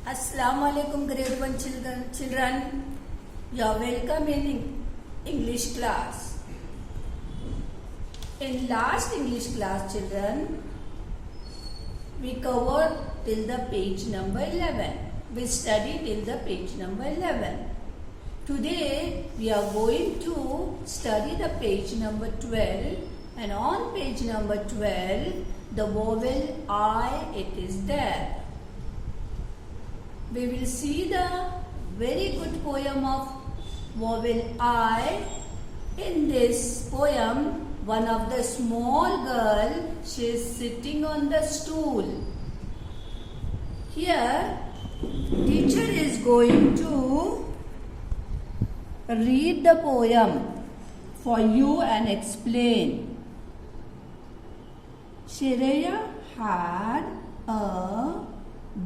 Assalamu alaikum grade 1 children. You are welcome in English class. In last English class children, we covered till the page number 11. We studied till the page number 11. Today we are going to study the page number 12, and on page number 12 the vowel I, it is there. We will see the very good poem of vowel I. In this poem, one of the small girl, she is sitting on the stool. Here, teacher is going to read the poem for you and explain. Shreya had a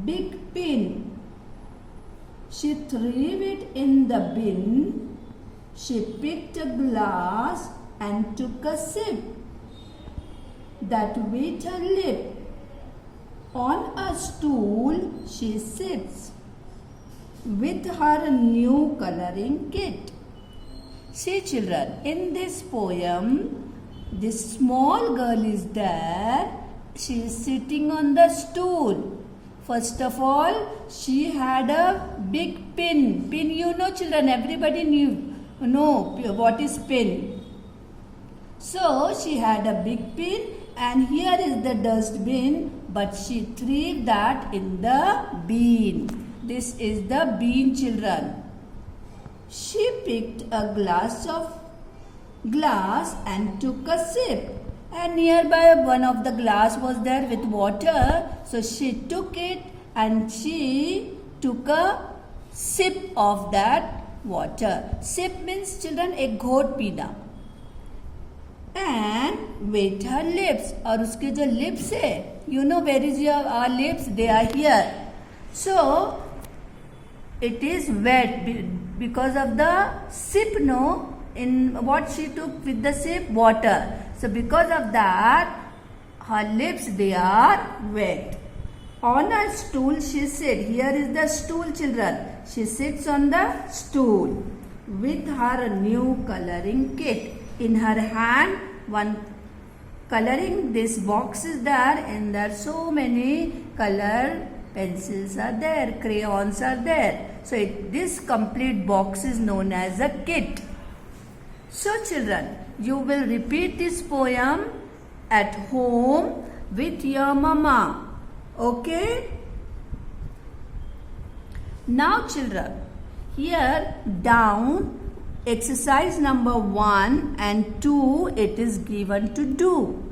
big pin. She threw it in the bin. She picked a glass and took a sip. That wet her lip. On a stool she sits with her new coloring kit. See children, in this poem, this small girl is there. She is sitting on the stool. First of all, she had a big pin. Pin, you know children, everybody know what is pin. So, she had a big pin and here is the dustbin, but she threw that in the bin. This is the bin children. She picked a glass and took a sip. And nearby one of the glass was there with water. So she took it and she took a sip of that water. Sip means children एक घोट पीना. And wet her lips. और उसके जो lips है, you know where is our lips? They are here. So it is wet because of the sip. No, in what she took with the sip? Water. So because of that, her lips, they are wet. On a stool she sits. Here is the stool children. She sits on the stool with her new coloring kit. In her hand, one coloring, this box is there and there are so many color pencils are there, crayons are there. So this complete box is known as a kit. So children, you will repeat this poem at home with your mama. Okay? Now children, here down exercise number 1 and 2 it is given to do.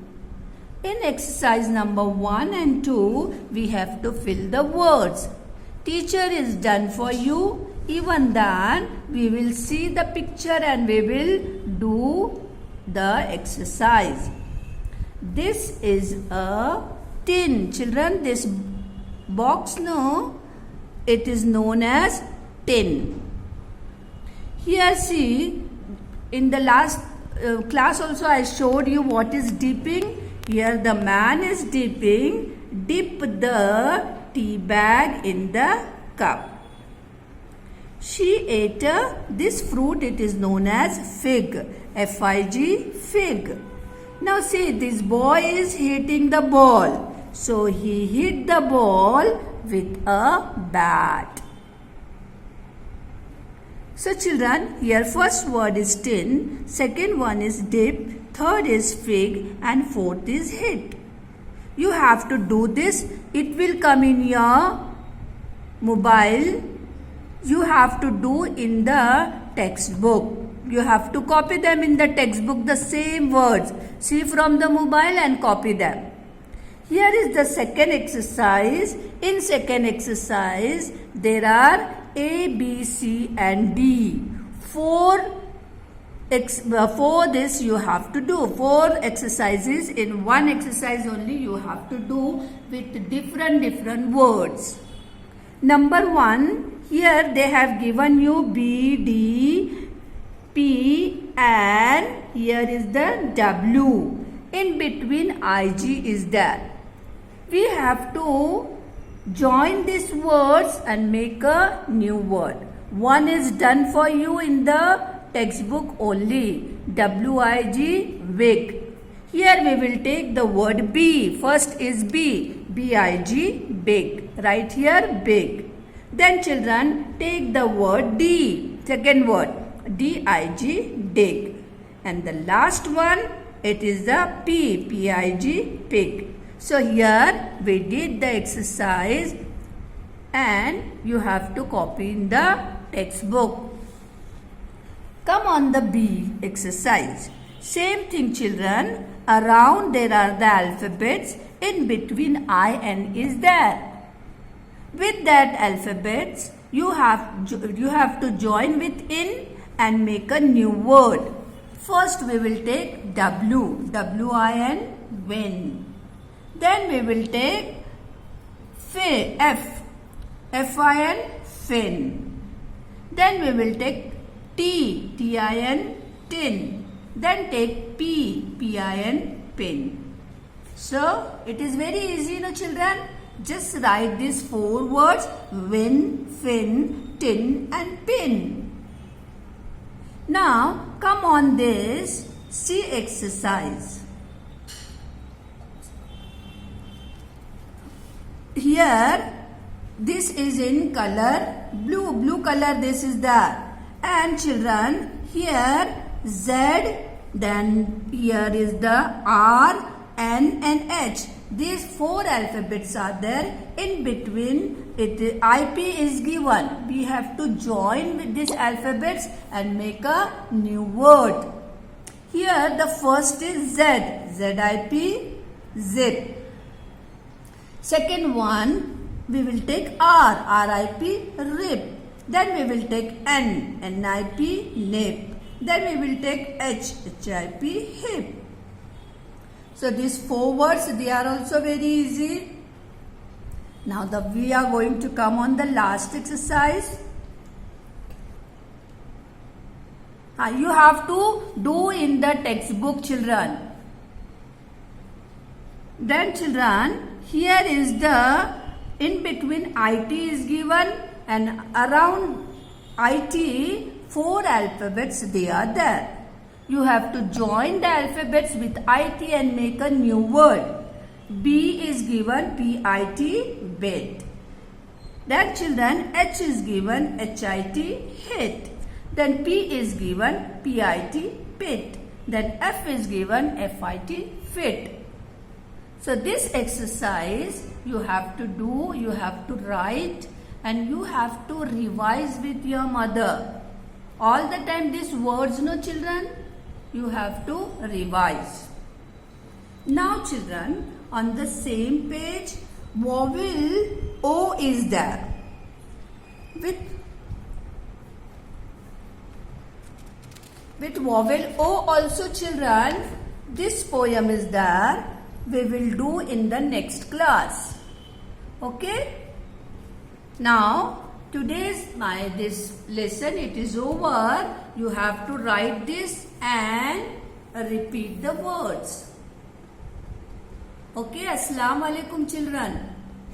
In exercise number 1 and 2 we have to fill the words. Teacher is done for you. Even then we will see the picture and we will do the exercise. This is a tin. Children, this box, no, it is known as tin. Here see, in the last class also I showed you what is dipping. Here the man is dipping. Dip the tea bag in the cup. She ate this fruit, it is known as fig. F-I-G, fig. Now see, this boy is hitting the ball. So he hit the ball with a bat. So children, here first word is tin, second one is dip, third is fig and fourth is hit. You have to do this. It will come in your mobile. You have to do in the textbook. You have to copy them in the textbook, the same words. See from the mobile and copy them. Here is the second exercise. In second exercise, there are A, B, C and D. For this you have to do 4 exercises. In one exercise only you have to do with different words. Number 1. Here they have given you B, D, P and here is the W. In between IG is there. We have to join these words and make a new word. One is done for you in the textbook only. W-I-G, wig. Here we will take the word B. First is B. B-I-G, big. Right here, big. Then children, take the word D. Second word, D-I-G, dig. And the last one, it is the P. P-I-G, pig. So here we did the exercise and you have to copy in the textbook. Come on the B exercise. Same thing children. Around there are the alphabets. In between I and is there. With that alphabets, you have to join with in and make a new word. First we will take W. W-I-N, win. Then we will take F. F-I-N, fin. Then we will take T. T-I-N, tin. Then take P. P-I-N, pin. So, it is very easy, no children? Just write these 4 words, win, fin, tin and pin. Now, come on this C exercise. Here, this is in color blue. Blue color, this is there. And children, here Z, then here is the R, N and H. These 4 alphabets are there. In between, IP is given. We have to join with these alphabets and make a new word. Here the first is Z. Z-I-P, zip. Second one, we will take R. R-I-P, rip. Then we will take N. N-I-P, nip. Then we will take H. H-I-P, hip. So these 4 words, they are also very easy. Now we are going to come on the last exercise. You have to do in the textbook children. Then children, here is the in between IT is given and around IT 4 alphabets they are there. You have to join the alphabets with IT and make a new word. B is given P-I-T, bit. Then children, H is given H-I-T, hit. Then P is given P-I-T, pit. Then F is given F-I-T, fit. So this exercise you have to do, you have to write and you have to revise with your mother. All the time these words, no children? You have to revise. Now children, on the same page, vowel O is there. With vowel O also children, this poem is there. We will do in the next class. Okay? Now, today's this lesson, it is over. You have to write this and repeat the words. Okay, Assalamu alaikum children.